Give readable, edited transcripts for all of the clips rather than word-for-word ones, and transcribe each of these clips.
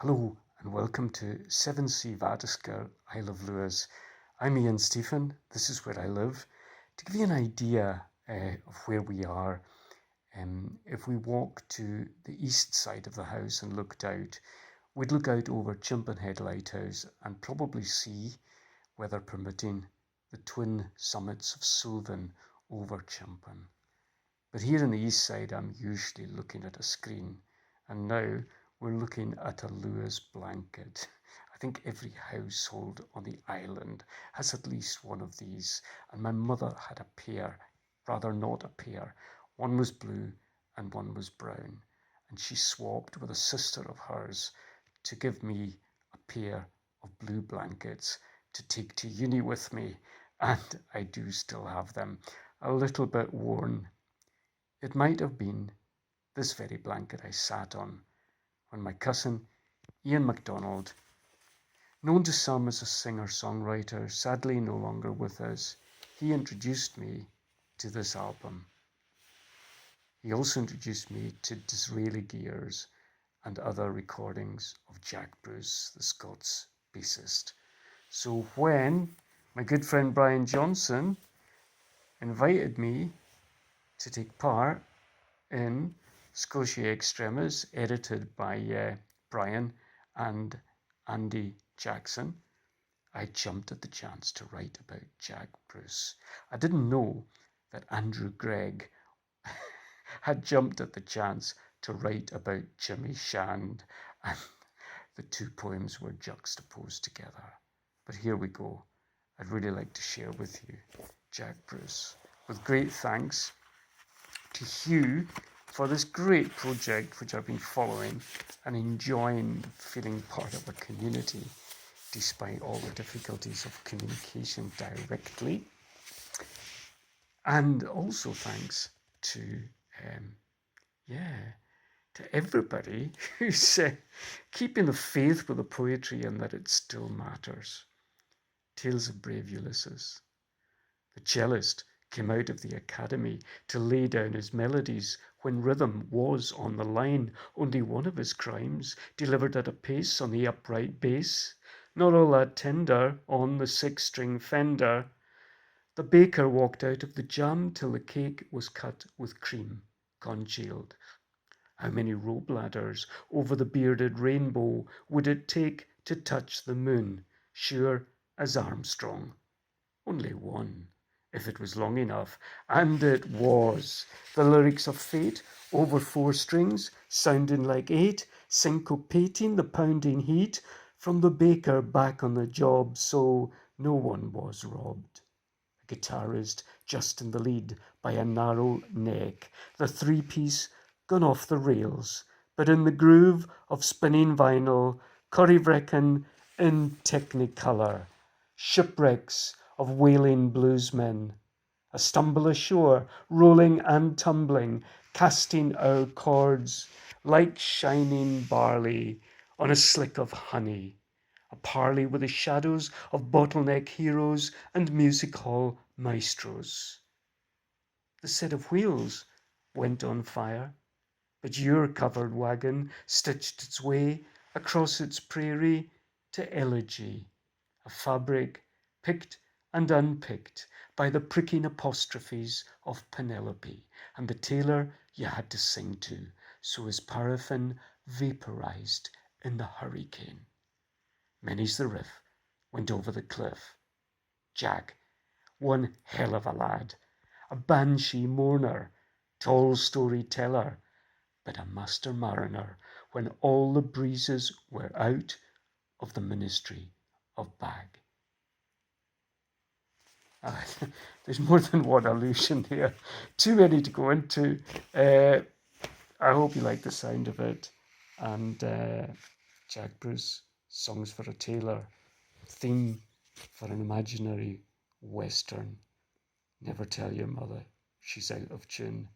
Hello and welcome to 7C Vatisker, Isle of Lewis. I'm Ian Stephen, this is where I live. To give you an idea of where we are, if we walk to the east side of the house and looked out, we'd look out over Chimpinhead Lighthouse and probably see, weather permitting, the twin summits of Sullivan over Chimpin. But here on the east side, I'm usually looking at a screen, and now we're looking at a Lewis blanket. I think every household on the island has at least one of these, and my mother had a pair, rather not a pair. One was blue and one was brown, and she swapped with a sister of hers to give me a pair of blue blankets to take to uni with me, and I do still have them, a little bit worn. It might have been this very blanket I sat on when my cousin Ian MacDonald, known to some as a singer-songwriter, sadly no longer with us, he introduced me to this album. He also introduced me to Disraeli Gears and other recordings of Jack Bruce, the Scots bassist. So when my good friend Brian Johnson invited me to take part in Scotia Extremis, edited by Brian and Andy Jackson, I jumped at the chance to write about Jack Bruce. I didn't know that Andrew Gregg had jumped at the chance to write about Jimmy Shand, and the two poems were juxtaposed together. But here we go. I'd really like to share with you Jack Bruce, with great thanks to Hugh for this great project which I've been following and enjoying feeling part of a community despite all the difficulties of communication directly. And also thanks to everybody who's keeping the faith with the poetry and that it still matters. Tales of Brave Ulysses. The cellist came out of the academy to lay down his melodies when rhythm was on the line. Only one of his crimes, delivered at a pace on the upright bass, not all that tender on the six-string fender. The baker walked out of the jam till the cake was cut with cream, congealed. How many rope ladders over the bearded rainbow would it take to touch the moon, sure as Armstrong? Only one, if it was long enough, and it was. The lyrics of fate, over 4 strings, sounding like 8, syncopating the pounding heat, from the baker back on the job, so no one was robbed. A guitarist just in the lead by a narrow neck, the 3-piece gone off the rails, but in the groove of spinning vinyl, Corryvreckan in technicolor, shipwrecks of wailing bluesmen, a stumble ashore, rolling and tumbling, casting our chords like shining barley on a slick of honey, a parley with the shadows of bottleneck heroes and music hall maestros. The set of wheels went on fire, but your covered wagon stitched its way across its prairie to elegy, a fabric picked and unpicked by the pricking apostrophes of Penelope and the tailor you had to sing to, so his paraffin vaporized in the hurricane. Many's the riff went over the cliff. Jack, one hell of a lad, a banshee mourner, tall storyteller, but a master mariner when all the breezes were out of the ministry of Bag. There's more than one allusion here. Too many to go into. I hope you like the sound of it. And Jack Bruce, Songs for a Tailor, theme for an imaginary Western. Never tell your mother she's out of tune.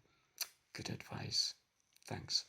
Good advice. Thanks.